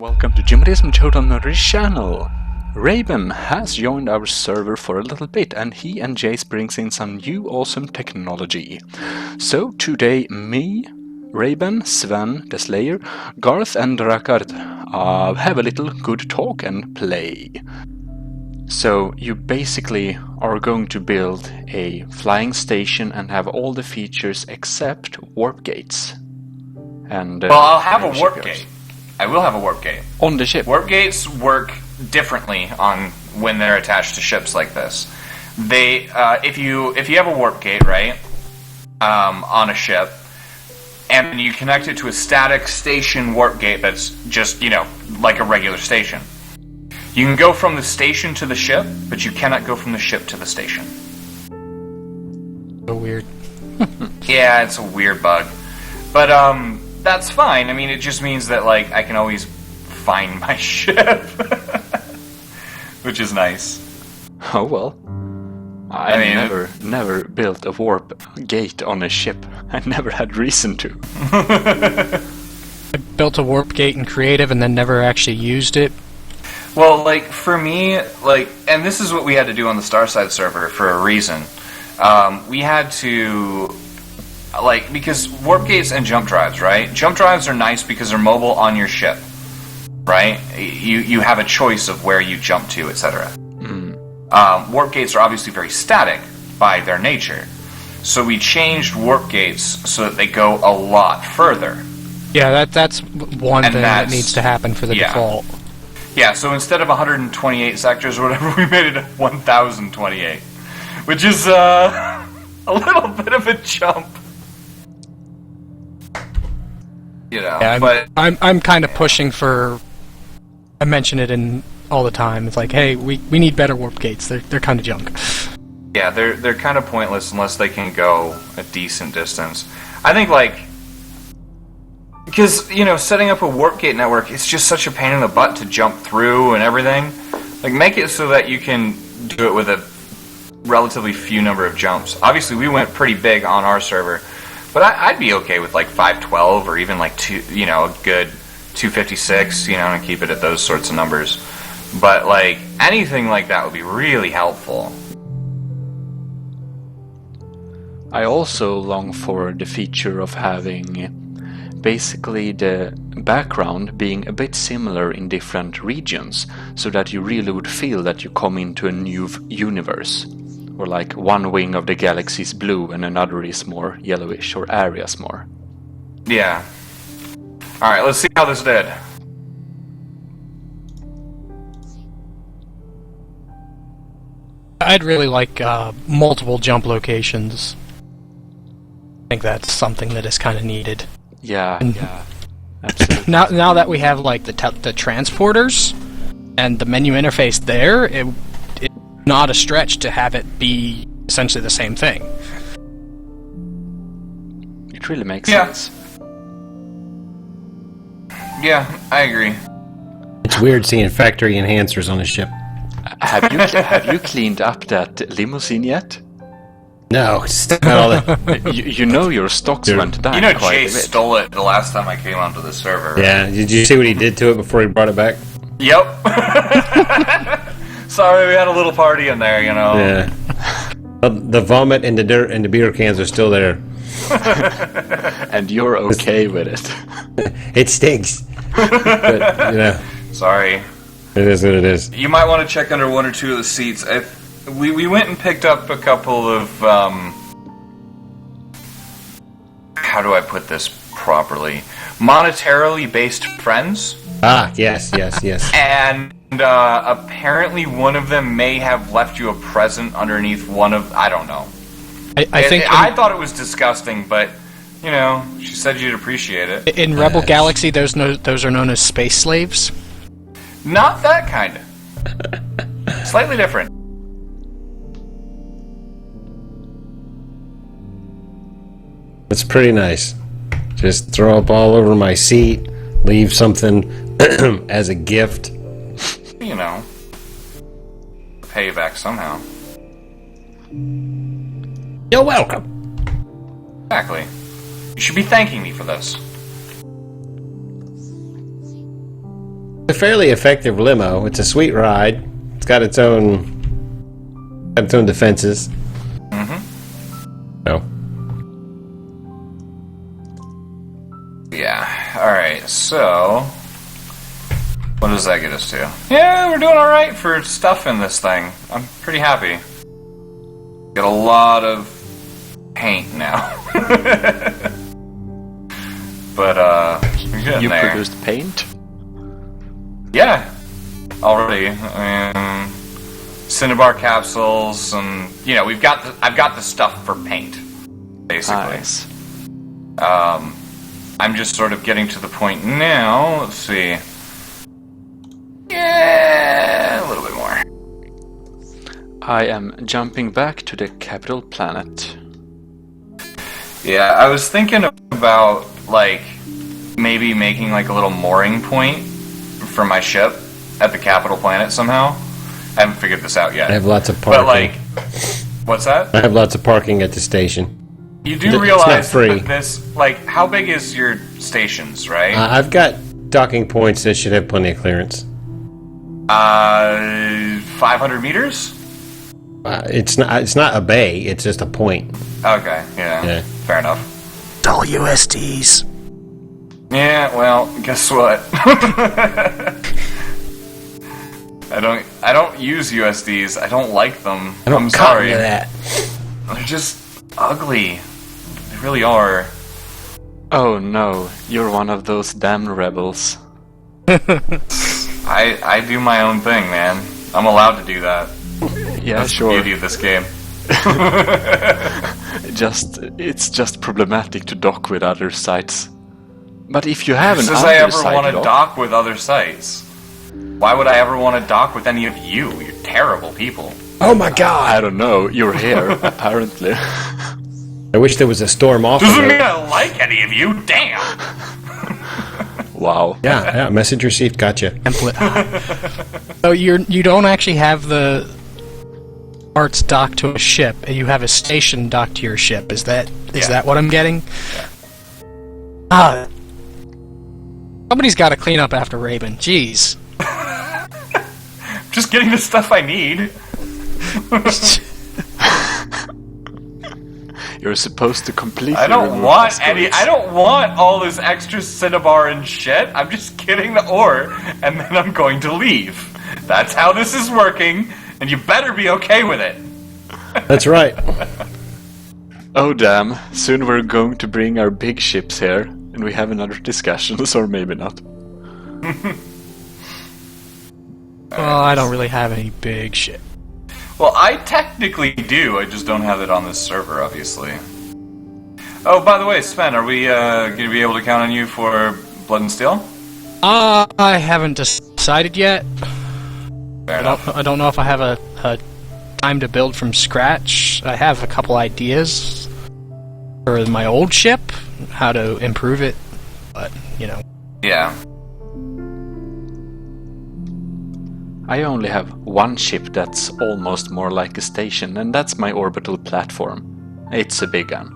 Welcome to GarthRS channel. Raiben has joined our server for a little bit and he and Jace brings in some new awesome technology. So today me, Raiben, Sven the Slayer, Garth and Drakkart have a little good talk and play. So you basically are going to build a flying station and have all the features except warp gates. And well, I'll have a warp gate. I will have a warp gate. On the ship. Warp gates work differently on when they're attached to ships like this. They, if you have a warp gate, right, on a ship, and you connect it to a static station warp gate that's just, like a regular station. You can go from the station to the ship, but you cannot go from the ship to the station. So weird. Yeah, it's a weird bug. But, that's fine. I mean, it just means that, I can always find my ship. Which is nice. Oh well. I never built a warp gate on a ship. I never had reason to. I built a warp gate in creative and then never actually used it. Well, for me, and this is what we had to do on the Starside server for a reason. We had to... because warp gates and jump drives, right? Jump drives are nice because they're mobile on your ship, right? You have a choice of where you jump to, etc. Warp gates are obviously very static by their nature. So we changed warp gates so that they go a lot further. Yeah, that's one thing that needs to happen for the default. Yeah, so instead of 128 sectors or whatever, we made it 1,028. Which is a little bit of a jump. Yeah, but I'm kind of pushing for. I mention it in all the time. It's like, hey, we need better warp gates. They're kind of junk. Yeah, they're kind of pointless unless they can go a decent distance. I think because setting up a warp gate network, it's just such a pain in the butt to jump through and everything. Make it so that you can do it with a relatively few number of jumps. Obviously, we went pretty big on our server. But I'd be okay with 512 or even a good 256, and keep it at those sorts of numbers. But anything like that would be really helpful. I also long for the feature of having basically the background being a bit similar in different regions, so that you really would feel that you come into a new universe. Or one wing of the galaxy is blue and another is more yellowish, or areas more. Yeah. Alright, let's see how this did. I'd really like multiple jump locations. I think that's something that is kind of needed. Yeah, absolutely. Now that we have the transporters and the menu interface there, it's not a stretch to have it be essentially the same thing. It really makes sense. Yeah, I agree. It's weird seeing factory enhancers on a ship. Have you cleaned up that limousine yet? No, still all that. you know your stocks went down quite a bit. Jay stole it the last time I came onto the server. Yeah, did you see what he did to it before he brought it back? Yep. Sorry, we had a little party in there, Yeah. The vomit and the dirt and the beer cans are still there. And you're okay with it. It stinks. But, Sorry. It is what it is. You might want to check under one or two of the seats. We went and picked up a couple of, how do I put this properly? Monetarily based friends. Ah, yes. And apparently one of them may have left you a present underneath one of... I don't know. I thought it was disgusting, but, she said you'd appreciate it. In Rebel Galaxy, those are known as space slaves? Not that kind. Slightly different. It's pretty nice. Just throw up all over my seat, leave something as a gift. Pay you back somehow. You're welcome. Exactly. You should be thanking me for this. a fairly effective limo. It's a sweet ride. It's got its own defenses. No. Yeah. All right. So, what does that get us to? Yeah, we're doing all right for stuff in this thing. I'm pretty happy. Got a lot of paint now. But we're getting You there. produced paint? Yeah, already. Cinnabar capsules, and I've got the stuff for paint, basically. Nice. I'm just sort of getting to the point now. Let's see. Yeah, a little bit more. I am jumping back to the capital planet. Yeah, I was thinking about maybe making a little mooring point for my ship at the capital planet somehow. I haven't figured this out yet. I have lots of parking. But what's that? I have lots of parking at the station. You do realize that this, how big is your stations, right? I've got docking points that should have plenty of clearance. 500 meters? It's not a bay. It's just a point. Okay, yeah. Fair enough. It's all USDs. Yeah, well, guess what? I don't use USDs. I don't like them. I'm sorry. That. They're just ugly. They really are. Oh no, you're one of those damn rebels. I do my own thing, man. I'm allowed to do that. Yeah, That's sure. the beauty of this game. It's just problematic to dock with other sites. But if you have an Says I ever underside want to dock, dock with other sites? Why would I ever want to dock with any of you? You're terrible people. Oh my god! I don't know. You're here, apparently. I wish there was a storm off. Doesn't mean I like any of you. Damn. Wow. Yeah. Message received. Gotcha. Template. So you don't actually have the parts docked to a ship, and you have a station docked to your ship. Is that what I'm getting? Yeah. Somebody's got to clean up after Raiben. Jeez. Just getting the stuff I need. You're supposed to completely I don't remove want escalates. I don't want all this extra cinnabar and shit. I'm just getting the ore, and then I'm going to leave. That's how this is working, and you better be okay with it. That's right. Oh damn, soon we're going to bring our big ships here, and we have another discussions, or maybe not. Well, I don't really have any big shit. Well, I technically do, I just don't have it on this server, obviously. Oh, by the way, Sven, are we going to be able to count on you for Blood and Steel? I haven't decided yet. Fair enough. I don't know if I have a time to build from scratch. I have a couple ideas for my old ship, how to improve it, but, Yeah. I only have one ship that's almost more like a station, and that's my orbital platform. It's a big gun.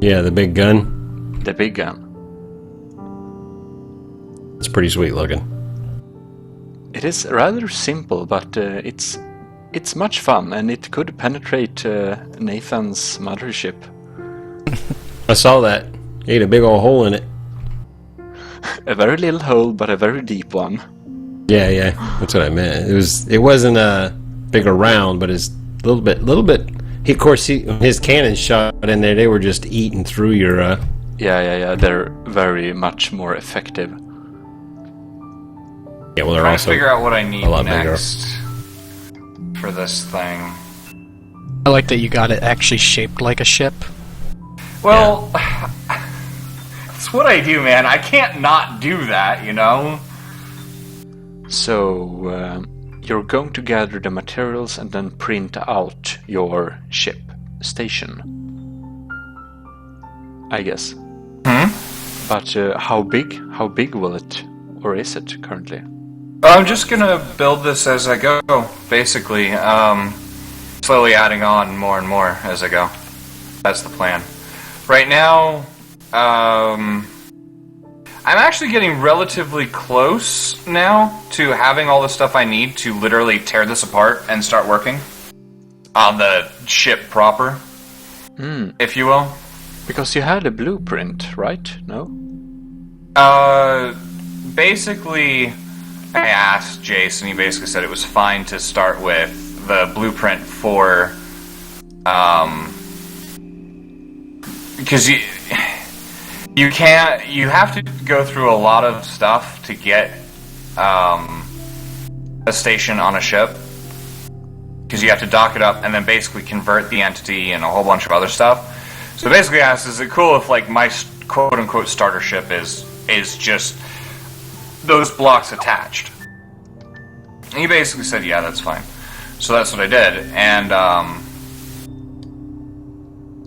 Yeah, the big gun. The big gun. It's pretty sweet looking. It is rather simple, but it's much fun, and it could penetrate Nathan's mothership. I saw that. He ate a big old hole in it. A very little hole, but a very deep one. Yeah, that's what I meant. It wasn't big around, but it's a little bit. His cannon shot in there. They were just eating through your. Yeah. They're very much more effective. Yeah, well, they're Trying also to figure out what I need a lot bigger. next for this thing. I like that you got it actually shaped like a ship. Well, it's what I do, man. I can't not do that, So, you're going to gather the materials and then print out your ship station, I guess. But how big? How big will it, or is it currently? I'm just gonna build this as I go, basically. Slowly adding on more and more as I go. That's the plan. Right now, I'm actually getting relatively close now to having all the stuff I need to literally tear this apart and start working on the ship proper, if you will. Because you had a blueprint, right? No? Basically, I asked Jace, and he basically said it was fine to start with the blueprint for, because you have to go through a lot of stuff to get a station on a ship, because you have to dock it up and then basically convert the entity and a whole bunch of other stuff. So basically I asked, is it cool if like my quote-unquote starter ship is just those blocks attached? And he basically said, yeah, that's fine. So that's what I did, and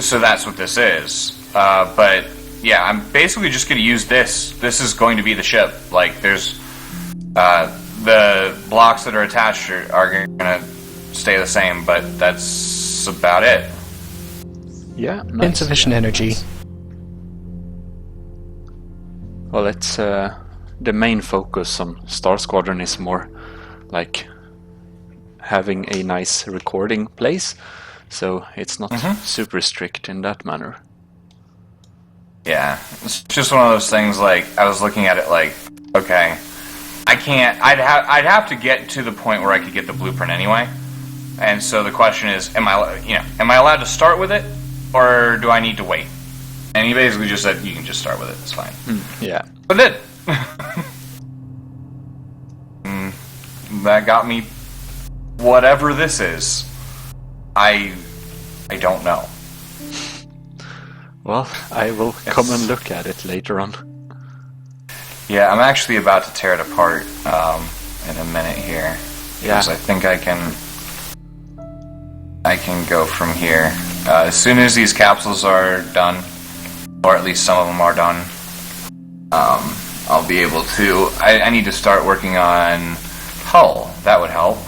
so that's what this is. But yeah, I'm basically just going to use this. This is going to be the ship. Like, there's the blocks that are attached are going to stay the same, but that's about it. Yeah, nice. Insufficient energy. Well, it's the main focus on Star Squadron is more like having a nice recording place, so it's not super strict in that manner. Yeah, it's just one of those things. Like, I was looking at it like, okay, I can't. I'd have to get to the point where I could get the blueprint anyway. And so the question is, am I allowed to start with it, or do I need to wait? And he basically just said, you can just start with it. It's fine. Yeah. But did. That got me whatever this is. I don't know. Well, I will come and look at it later on. Yeah, I'm actually about to tear it apart in a minute here. Because I think I can go from here. As soon as these capsules are done, or at least some of them are done, I'll be able to... I need to start working on hull. That would help.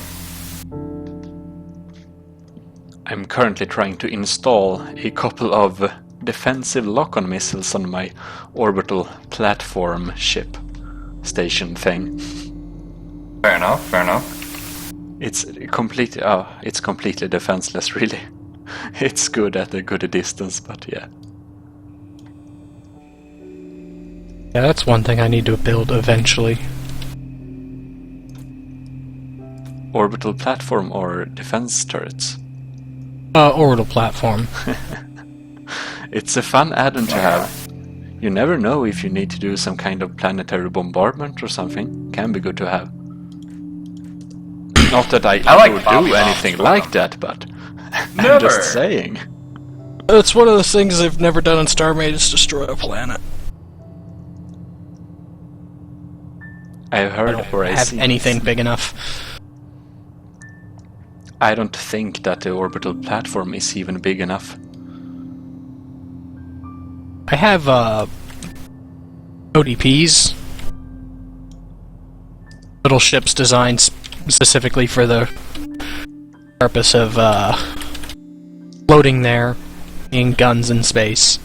I'm currently trying to install a couple of defensive lock-on missiles on my orbital platform ship station thing. Fair enough. It's completely defenseless, really. It's good at a good distance, but yeah. Yeah, that's one thing I need to build eventually. Orbital platform or defense turrets? Orbital platform. It's a fun add-on to have. You never know if you need to do some kind of planetary bombardment or something. Can be good to have. Not that I like would Bobby do anything bombs, like that, but Never. I'm just saying. It's one of those things they've never done in StarMade is destroy a planet. I've heard or I have see anything big enough. I don't think that the orbital platform is even big enough. I have ODPs, little ships designed specifically for the purpose of floating there, being guns in space.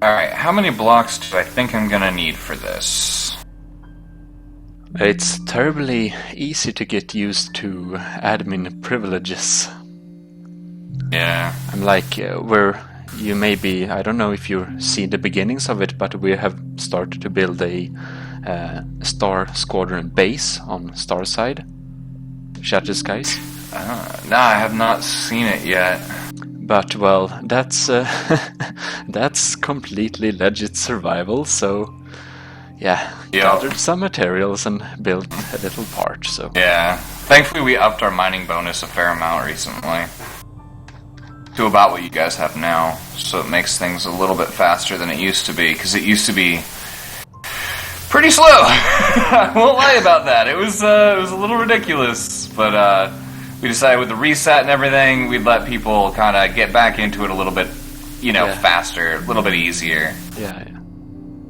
Alright, how many blocks do I think I'm gonna need for this? It's terribly easy to get used to admin privileges. Yeah. I'm like, where you may be, I don't know if you see the beginnings of it, but we have started to build a Star Squadron base on Starside, Shattered Skies. No, I have not seen it yet. But, well, that's that's completely legit survival, so yeah, gathered some materials and built a little part, so... Yeah. Thankfully we upped our mining bonus a fair amount recently. To about what you guys have now, so it makes things a little bit faster than it used to be, because it used to be pretty slow! I won't lie about that, it was a little ridiculous, but we decided with the reset and everything, we'd let people kind of get back into it a little bit, faster, a little bit easier. Yeah.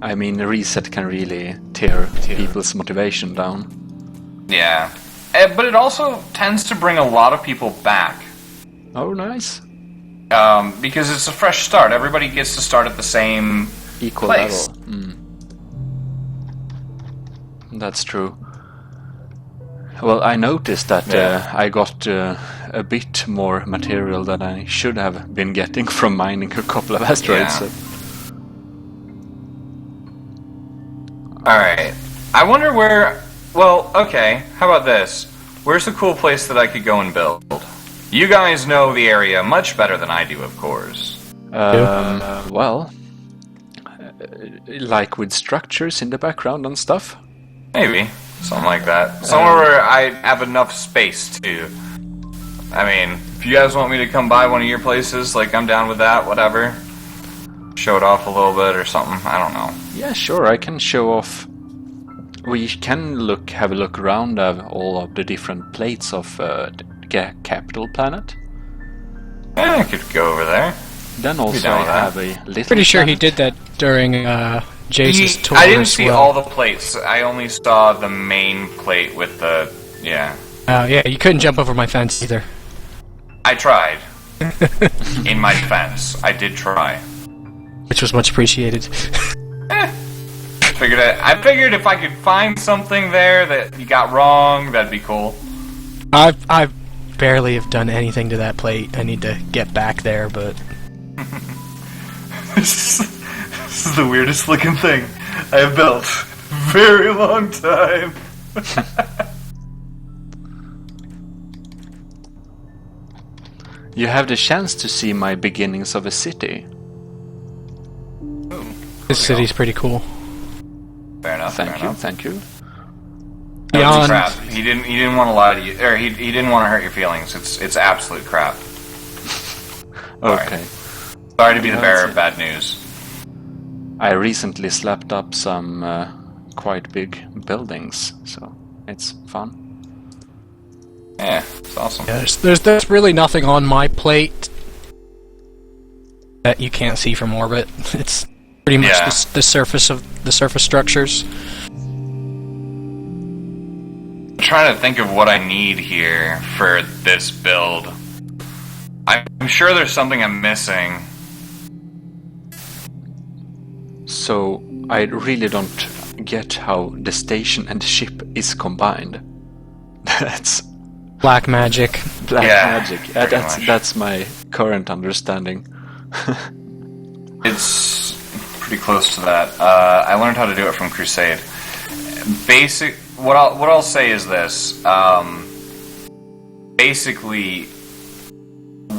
I mean, the reset can really tear people's motivation down. Yeah. But it also tends to bring a lot of people back. Oh, nice. Because it's a fresh start. Everybody gets to start at the same equal place. level. That's true. Well, I noticed that I got a bit more material than I should have been getting from mining a couple of asteroids. Yeah. So. Alright. I wonder where... Well, okay. How about this? Where's a cool place that I could go and build? You guys know the area much better than I do, of course. Well, like with structures in the background and stuff. Maybe. Something like that. Somewhere where I have enough space to... I mean, if you guys want me to come by one of your places, like, I'm down with that, whatever. Show it off a little bit or something. I don't know. Yeah, sure, I can show off. We can have a look around all of the different plates of the capital planet. Yeah, I could go over there. Then also down I with that. have a little Pretty sure he planet. did that during Jace's tour. I didn't as see well. all the plates. I only saw the main plate with the... Yeah. Yeah, you couldn't jump over my fence either. I tried. In my defense, I did try. Which was much appreciated. I figured if I could find something there that you got wrong, that'd be cool. I barely have done anything to that plate. I need to get back there, but... This is the weirdest looking thing I have built. Very long time. You have the chance to see my beginnings of a city. This city's pretty cool. Fair enough. Thank you. That was Beyond... crap. He didn't want to lie to you, or he didn't want to hurt your feelings. It's absolute crap. Okay. Sorry to be the bearer of bad news. I recently slapped up some quite big buildings, so it's fun. Yeah, it's awesome. Yeah, there's really nothing on my plate that you can't see from orbit. It's pretty much Yeah. the surface of the surface structures. I'm trying to think of what I need here for this build. I'm sure there's something I'm missing. So I really don't get how the station and the ship is combined. That's Black magic. black Yeah, magic. pretty much. That's my current understanding. It's pretty close to that. I learned how to do it from Crusade. What I'll say is this. Basically,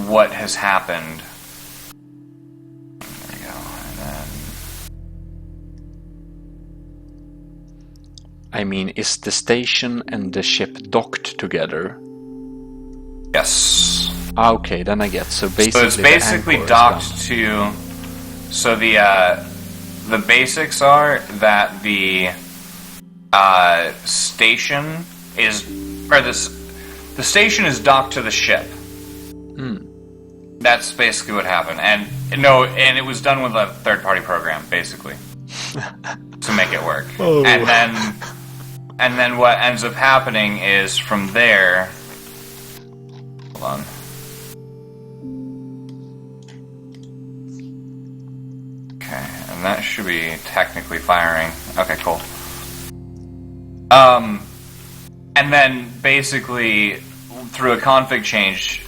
what has happened. There we go. And then I mean, is the station and the ship docked together? yes. Okay, then I get. So basically, So it's the basically anchor is docked gone. to. So the basics are that the station is, or the station is docked to the ship. That's basically what happened, and it was done with a third-party program, basically, to make it work. Oh. And then what ends up happening is from there. Hold on. Okay, and that should be technically firing. Okay, cool. And then basically through a config change,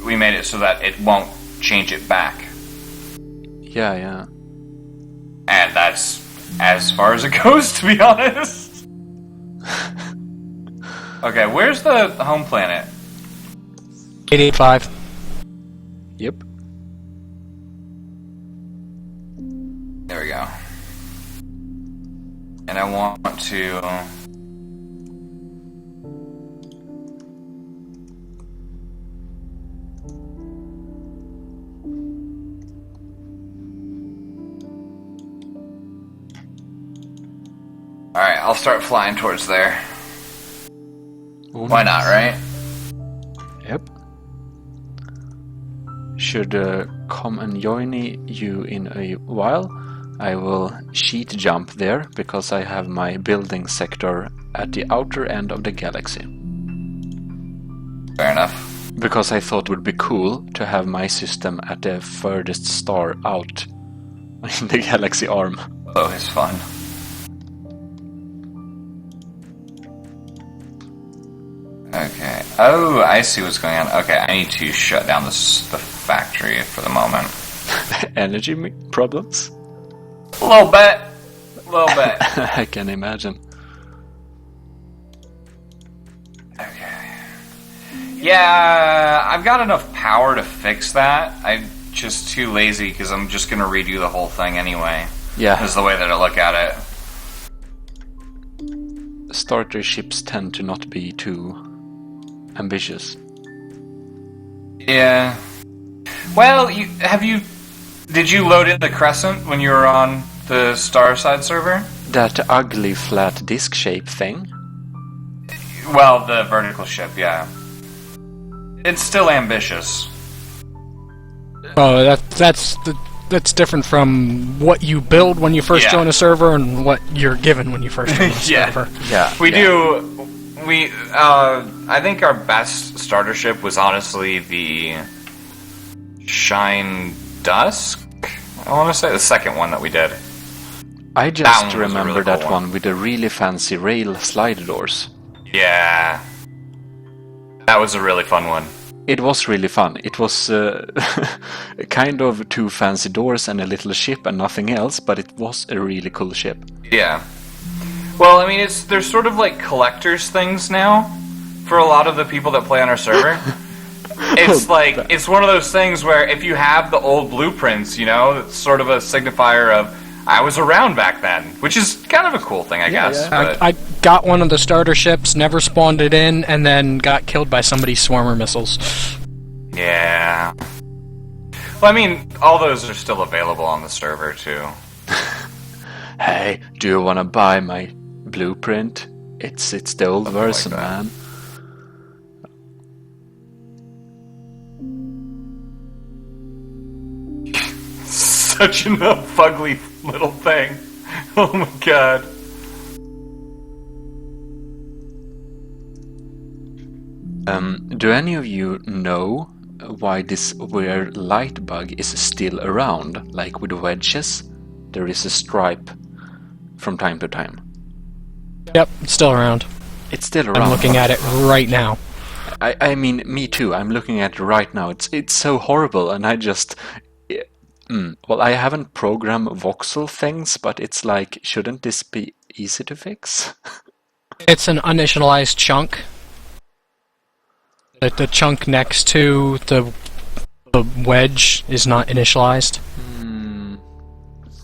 we made it so that it won't change it back. Yeah. And that's as far as it goes, to be honest. Okay, where's the home planet? 885. Yep. There we go. And I want to... Alright, I'll start flying towards there. Why not, right? Yep. Should come and join you in a while. I will sheet jump there because I have my building sector at the outer end of the galaxy. Fair enough. Because I thought it would be cool to have my system at the furthest star out in the Galaxy arm. Oh, it's fun. Okay. Oh, I see what's going on. Okay, I need to shut down the factory for the moment. Energy problems? A little bit. A little bit. I can imagine. Okay. Yeah, I've got enough power to fix that. I'm just too lazy because I'm just going to redo the whole thing anyway. Yeah. Is the way that I look at it. Starter ships tend to not be too ambitious. Yeah. Well, did you load in the Crescent when you were on the Starside server? That ugly flat disc shape thing? Well, the vertical ship, yeah. It's still ambitious. Oh, that's different from what you build when you first join a server and what you're given when you first join a server. Yeah. I think our best starter ship was honestly the Shine Dusk. I want to say the second one that we did. I just remember really cool that one with the really fancy rail slide doors. Yeah. That was a really fun one. It was really fun. It was kind of two fancy doors and a little ship and nothing else, but it was a really cool ship. Yeah. Well, I mean, there's sort of like collector's things now for a lot of the people that play on our server. It's like, it's one of those things where if you have the old blueprints, you know, it's sort of a signifier of, I was around back then, which is kind of a cool thing, I guess. Yeah. But... I got one of the starter ships, never spawned it in, and then got killed by somebody's swarmer missiles. Yeah. Well, I mean, all those are still available on the server, too. Hey, do you want to buy my blueprint? It's the old version, like man. Such an fugly little thing. Oh my god. Do any of you know why this weird light bug is still around? Like with wedges, there is a stripe from time to time. Yep, it's still around. It's still around. I'm looking at it right now. I mean, me too. I'm looking at it right now. It's so horrible, and I just... Well, I haven't programmed voxel things, but it's like, shouldn't this be easy to fix? It's an uninitialized chunk. The chunk next to the wedge is not initialized.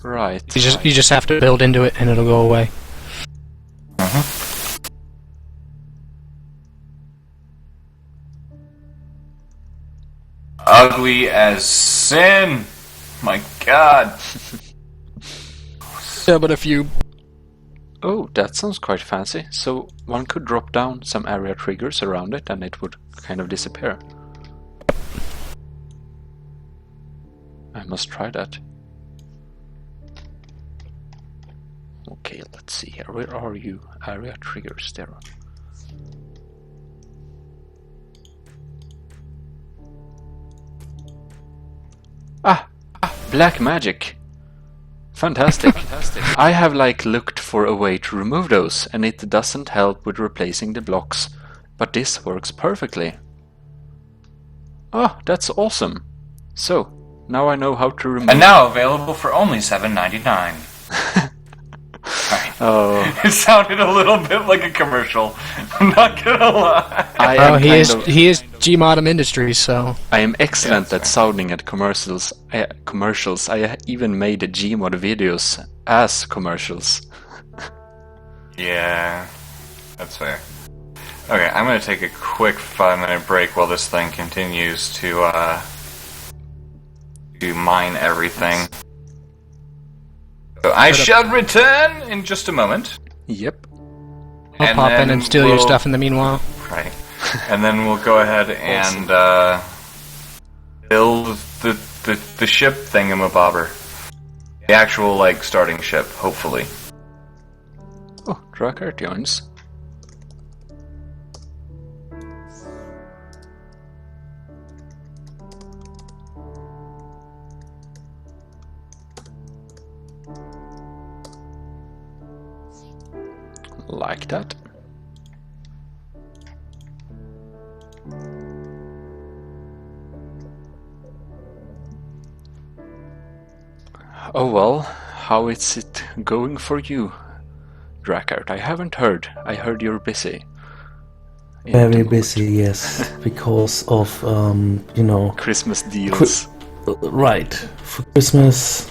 Right. You just have to build into it and it'll go away. Ugly as sin! My god. Yeah, but if you... Oh, that sounds quite fancy. So one could drop down some area triggers around it and it would kind of disappear. I must try that. Okay, let's see here. Where are you? Area triggers there. Ah! Black magic! Fantastic. I have looked for a way to remove those, and it doesn't help with replacing the blocks. But this works perfectly. Oh, that's awesome. So, now I know how to remove... And now available for only $7.99. Right. Oh. It sounded a little bit like a commercial. I'm not gonna lie. He is Gmodem Industries, so... I am excellent Yeah, at sounding at commercials. I even made Gmod videos as commercials. Yeah, that's fair. Okay, I'm gonna take a quick 5-minute break while this thing continues to mine everything. So I shall return in just a moment. Yep. I'll pop in and steal your stuff in the meanwhile. Right. And then we'll go ahead and build the ship thingamabobber. The actual, starting ship, hopefully. Oh, Drakkart joins. like that. Oh well, how is it going for you, Drakkart? I haven't heard. I heard you're busy. Very busy, yes, because of, Christmas deals. Right, for Christmas,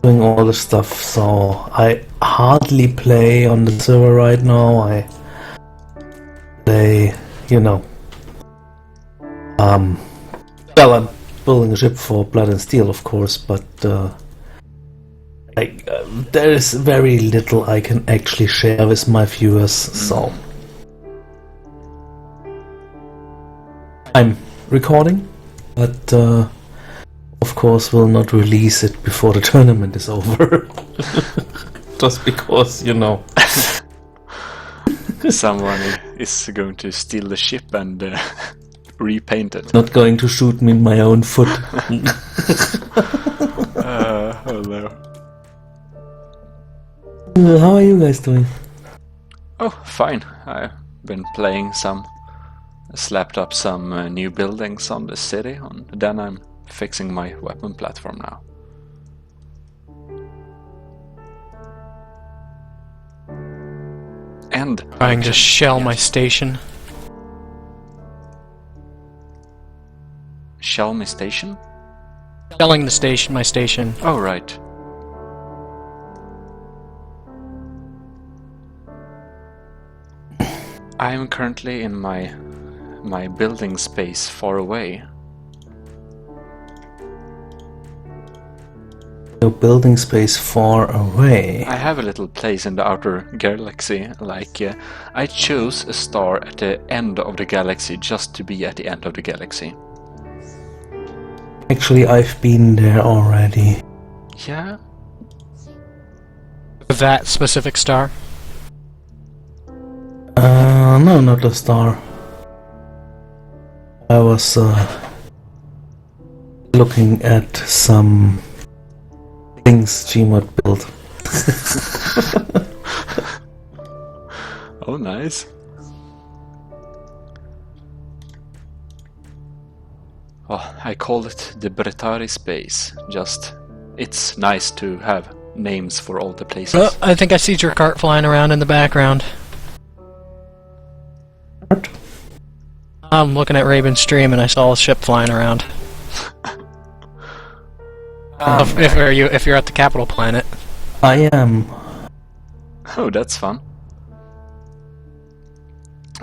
doing all the stuff, so I hardly play on the server right now. I play, I'm building a ship for Blood and Steel, of course, but there is very little I can actually share with my viewers, so I'm recording, but of course will not release it before the tournament is over. Just because, Someone is going to steal the ship and repaint it. Not going to shoot me in my own foot. Oh no. How are you guys doing? Oh, fine. I've been playing slapped up some new buildings on the city, and then I'm fixing my weapon platform now. And Trying to shell my station. shell my station? Shelling the station, my station. Oh, right. I'm currently in my building space far away. Your building space far away. I have a little place in the outer galaxy, I chose a star at the end of the galaxy just to be at the end of the galaxy. Actually, I've been there already. Yeah? That specific star? No, not the star. I was looking at some things Gmod built. Oh, nice. Oh, I call it the Bretari space. It's nice to have names for all the places. Oh, I think I see Drakkart flying around in the background. What? I'm looking at Raiben's stream and I saw a ship flying around. If you're at the capital planet. I am. Oh, that's fun.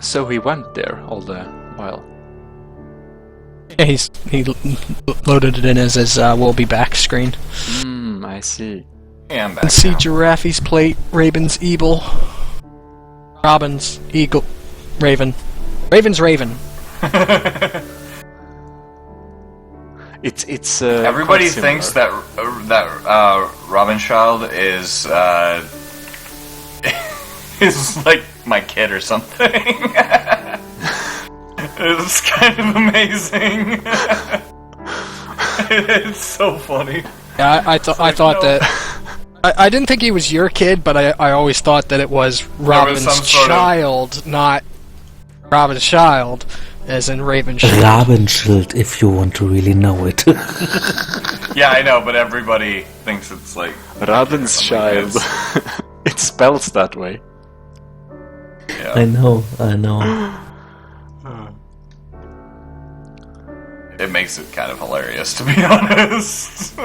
So he went there all the while. Yeah, he loaded it in as his "we'll be back" screen. I see. Yeah, I'm back. And see now. Giraffe's plate, Raiben's Eagle, Robin's Eagle, Raven, Raven's Raven. It's Everybody quite similar. thinks that Robin Child is is like my kid or something. It's kind of amazing. It's so funny. Yeah, I thought that. I didn't think he was your kid, but I always thought that it was Robin's some sort of- child, not Robin's child, as in Raven Shield. Rabenschild, if you want to really know it. Yeah, I know, but everybody thinks it's like Robin's child. It spells that way. Yeah. I know. It makes it kind of hilarious, to be honest.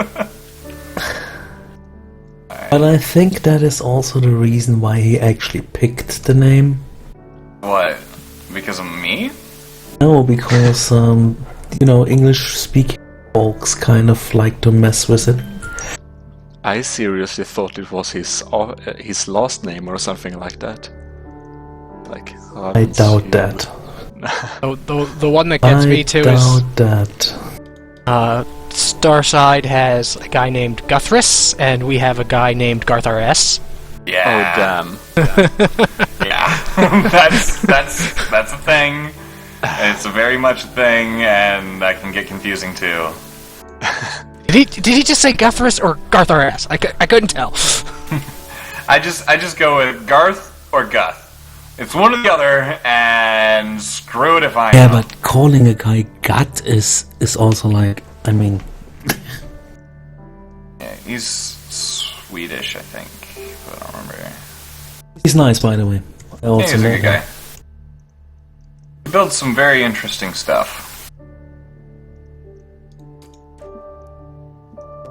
But I think that is also the reason why he actually picked the name. What? Because of me? No, because, English-speaking folks kind of like to mess with it. I seriously thought it was his last name or something like that. Like I Robin's doubt Shield. that. The one that gets me too is that. Starside has a guy named GarthRS, and we have a guy named GarthRS. Yeah. Oh damn. Yeah. that's a thing. It's a very much a thing, and that can get confusing too. Did he just say GarthRS or GarthRS? I couldn't tell. I just go with Garth or Guth. It's one or the other, and screw it if I Yeah, know. but calling a guy gut is also like, I mean, Yeah, he's Swedish, I think. But I don't remember. he's nice, by the way. I Yeah, also he's a know good him. guy. He builds some very interesting stuff.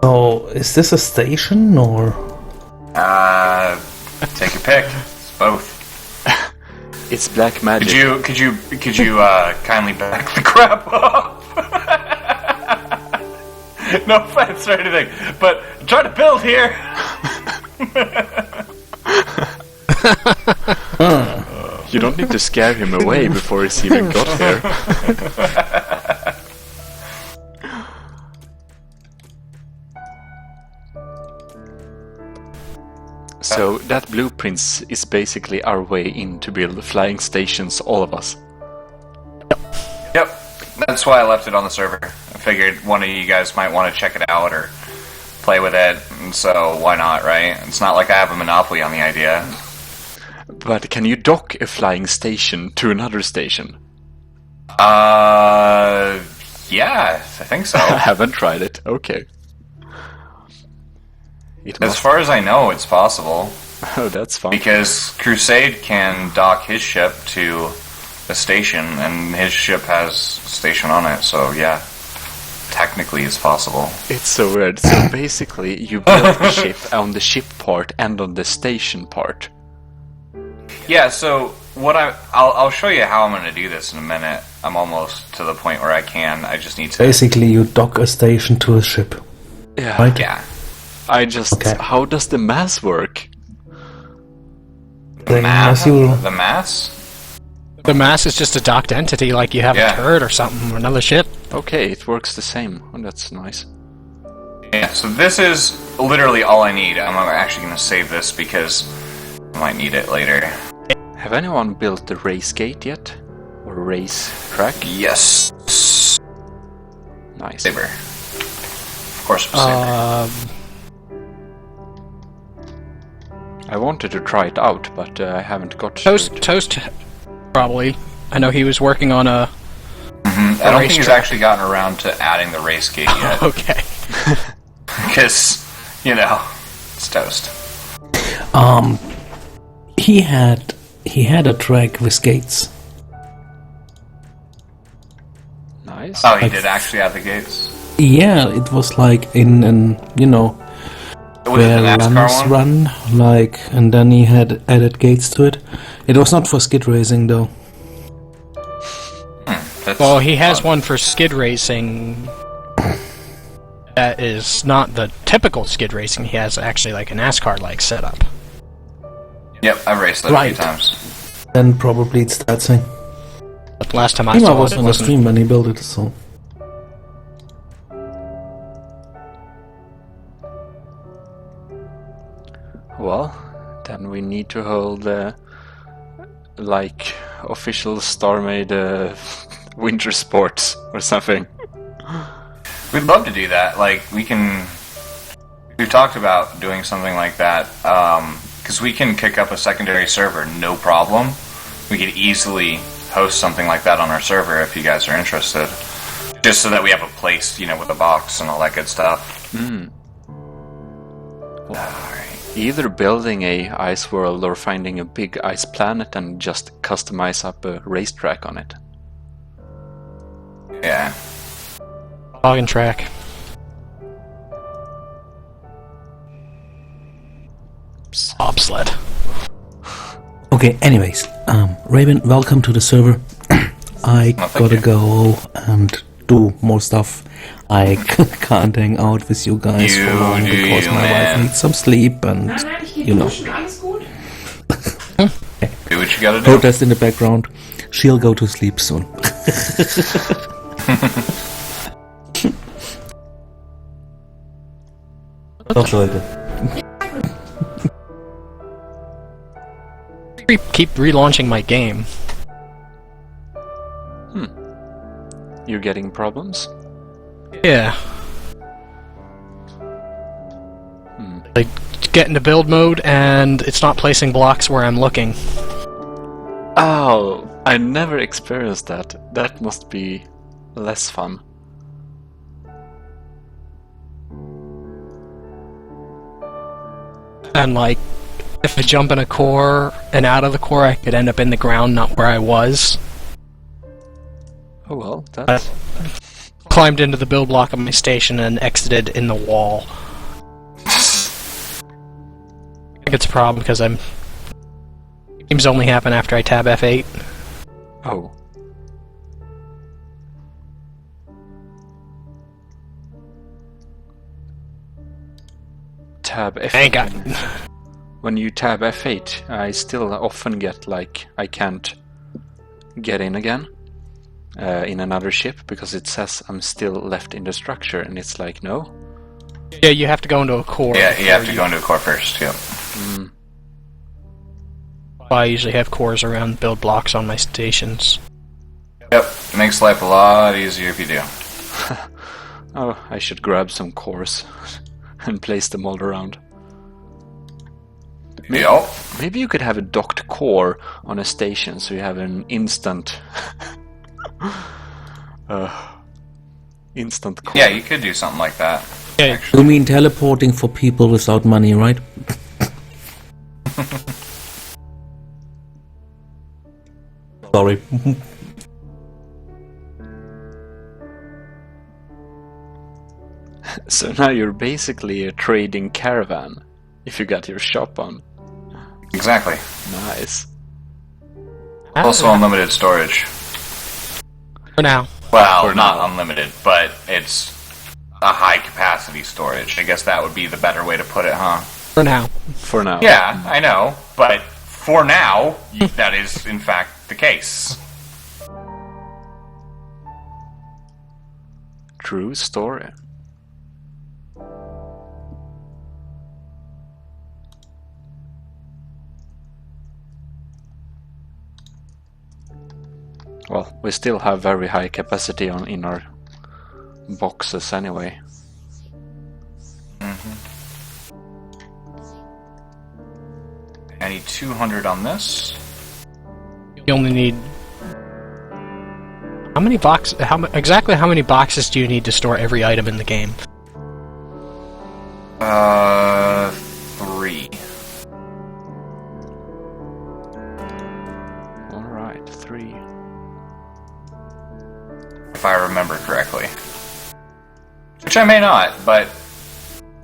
So, is this a station or? Take your pick. It's both. It's black magic. Could you kindly back the crap up? No offense or anything, but I'm trying to build here. You don't need to scare him away before he's even got here. So that blueprint is basically our way in to build flying stations, all of us. Yep, that's why I left it on the server. I figured one of you guys might want to check it out or play with it, and so why not, right? It's not like I have a monopoly on the idea. But can you dock a flying station to another station? Yeah, I think so. I haven't tried it. Okay. It As must... far as I know, it's possible. Oh, that's fun. Because Crusade can dock his ship to a station, and his ship has a station on it, so yeah. Technically, it's possible. It's so weird. So basically, you build the ship on the ship part and on the station part. Yeah, so what I'll show you how I'm going to do this in a minute. I'm almost to the point where I can. I just need to... Basically, you dock a station to a ship. Yeah. Right? Yeah. I just... Okay. How does the mass work? Then Mass? as you- The mass? The mass is just a docked entity, like you have Yeah. a turret or something, or another ship. Okay, it works the same. Oh, that's nice. Yeah, so this is literally all I need. I'm actually going to save this because I might need it later. Have anyone built the race gate yet? Or race track? Yes. Nice. Saber. Of course, Saber. I wanted to try it out, but I haven't got to it. Toast, probably. I know he was working on a... I don't think he's racetrack. actually gotten around to adding the race gate yet. Okay. Because, you know, it's toast. he had a track with gates. Nice. Oh, he did actually add the gates? Yeah, it was like in an, you know, Was it the where NASCAR runners one? run, like, and then he had added gates to it. It was not for skid racing though. That's Well, he has fun. one for skid racing that is not the typical skid racing. He has actually like a NASCAR-like setup. Yep, I've raced that a Right. few times. Then probably it's that thing. But last time I Dima saw was it, on the wasn't... stream when he built it, so. Well, then we need to hold like official StarMade winter sports or something. We'd love to do that. Like, we've talked about doing something like that, because we can kick up a secondary server, no problem. We could easily host something like that on our server if you guys are interested. Just so that we have a place, you know, with a box and all that good stuff. Alright. Either building a ice world or finding a big ice planet and just customize up a racetrack on it. Yeah. Login track. Bobsled. Okay, anyways, Raiben, welcome to the server. I thank gotta you. go and do more stuff. I can't hang out with you guys You for long do because you, my man. wife needs some sleep and, you know, Do what you gotta do. protest in the background. She'll go to sleep soon. Doch, Leute. Keep relaunching my game. You getting problems? Yeah. Like, get into build mode, and it's not placing blocks where I'm looking. Oh, I never experienced that. That must be less fun. And like, if I jump in a core and out of the core, I could end up in the ground, not where I was. Oh well, that's... Climbed into the build block of my station and exited in the wall. I think it's a problem because games only happen after I tab F8. Oh. Tab F8. I ain't got... When you tab F8, I still often get like I can't get in again in another ship because it says I'm still left in the structure, and it's like no. Yeah, you have to go into a core. Yeah, you have to go into a core first. Yep. I usually have cores around build blocks on my stations. Yep. Makes life a lot easier if you do. Oh, I should grab some cores and place them all around. Yep. Maybe you could have a docked core on a station so you have an instant instant core. Yeah, you could do something like that. Yeah. You mean teleporting for people without money, right? Sorry. So now you're basically a trading caravan if you got your shop on. Exactly. Nice. Also unlimited storage. For now. Well, For not now. unlimited, but it's a high capacity storage. I guess that would be the better way to put it, huh? For now. For now. Yeah, I know, but for now, that is in fact the case. True story. Well, we still have very high capacity in our boxes anyway. I need 200 on this. You only need... How many boxes... Exactly how many boxes do you need to store every item in the game? 3. Alright, 3. If I remember correctly. Which I may not, but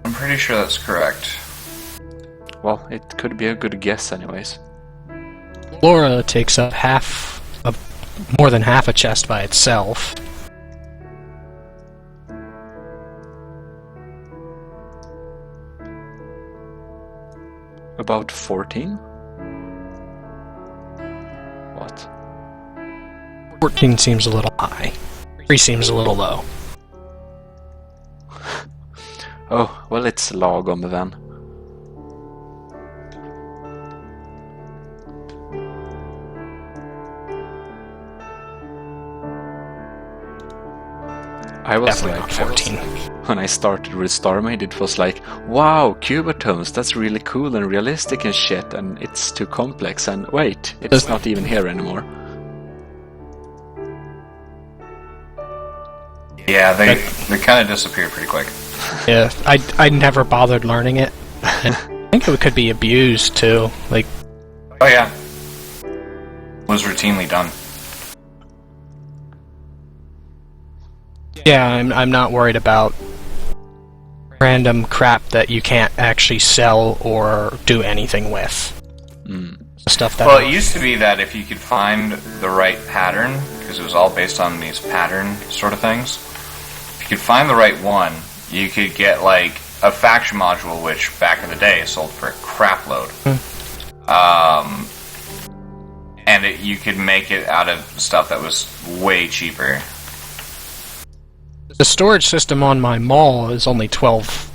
I'm pretty sure that's correct. Well, it could be a good guess anyways. Laura takes up more than half a chest by itself. About 14? What? 14 seems a little high. 3 seems a little low. Oh, well, it's lagom then. I was Definitely like, not 14. when I started with StarMade, it was like, wow, cubatones, that's really cool and realistic and shit, and it's too complex, and wait, it's not even here anymore. Yeah, they kind of disappear pretty quick. Yeah, I never bothered learning it. I think it could be abused too. Like, Oh yeah. Was routinely done. yeah, I'm not worried about random crap that you can't actually sell or do anything with. Stuff that. Well, it used to be that if you could find the right pattern, because it was all based on these pattern sort of things, if you could find the right one, you could get like a faction module, which back in the day sold for a crap load. And you could make it out of stuff that was way cheaper. The storage system on my mall is only 12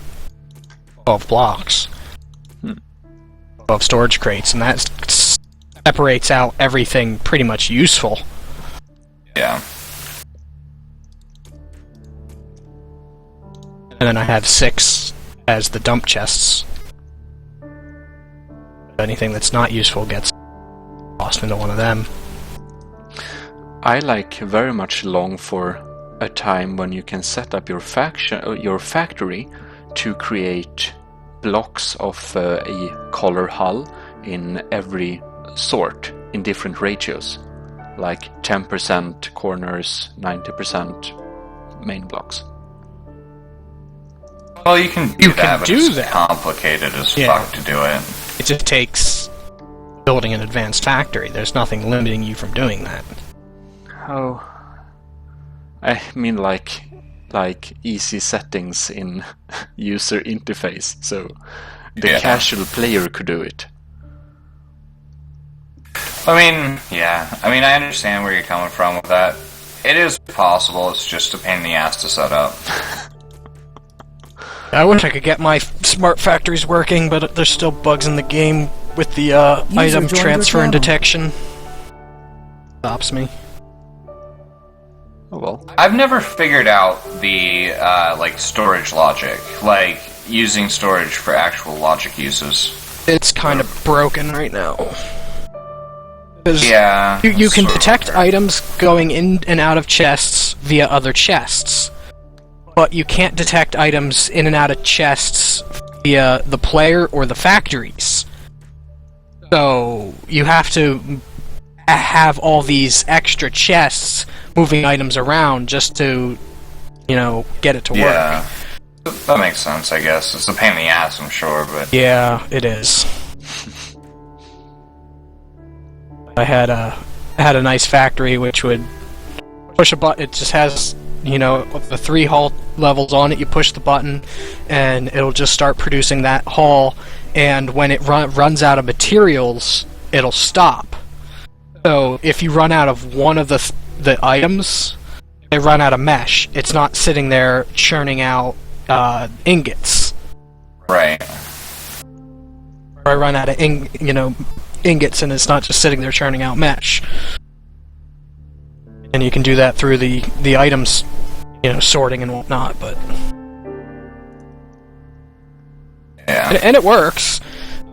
blocks. 12 storage crates, and that separates out everything pretty much useful. Yeah. And then I have 6 as the dump chests. Anything that's not useful gets lost into one of them. I very much long for a time when you can set up your factory to create blocks of a color hull in every sort in different ratios, like 10% corners, 90% main blocks. Well, you can do that, but it's that. complicated as fuck to do it. It just takes building an advanced factory. There's nothing limiting you from doing that. Oh, I mean like easy settings in user interface, so the casual player could do it. I understand where you're coming from with that. It is possible, it's just a pain in the ass to set up. I wish I could get my smart factories working, but there's still bugs in the game with the item transfer and detection. Stops me. Oh well. I've never figured out the storage logic, like using storage for actual logic uses. It's kind of broken right now. Yeah. You can detect items going in and out of chests via other chests, but you can't detect items in and out of chests via the player or the factories. So you have to have all these extra chests moving items around just to, get it to work. Yeah, that makes sense, I guess. It's a pain in the ass, I'm sure, but... Yeah, it is. I had a nice factory which would push a button. It just has, the 3 hull levels on it. You push the button, and it'll just start producing that hull. And when it runs out of materials, it'll stop. So if you run out of one of the items, they run out of mesh. It's not sitting there churning out ingots. Right. Or I run out of ingots, and it's not just sitting there churning out mesh. And you can do that through the items, sorting and whatnot. But yeah, and it works.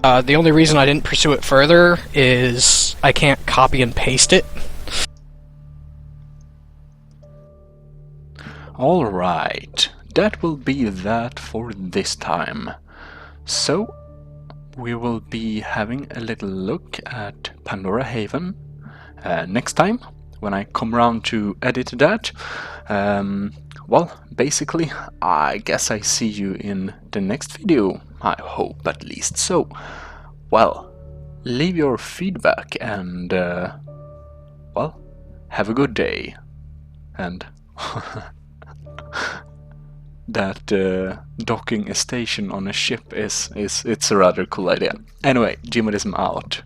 The only reason I didn't pursue it further is I can't copy and paste it. Alright, that will be that for this time. So, we will be having a little look at Pandora Haven next time, when I come around to edit that. Well, basically, I guess I see you in the next video. I hope at least so. Well, leave your feedback and, well, have a good day. And that docking a station on a ship it's a rather cool idea. Anyway, Jimadism out.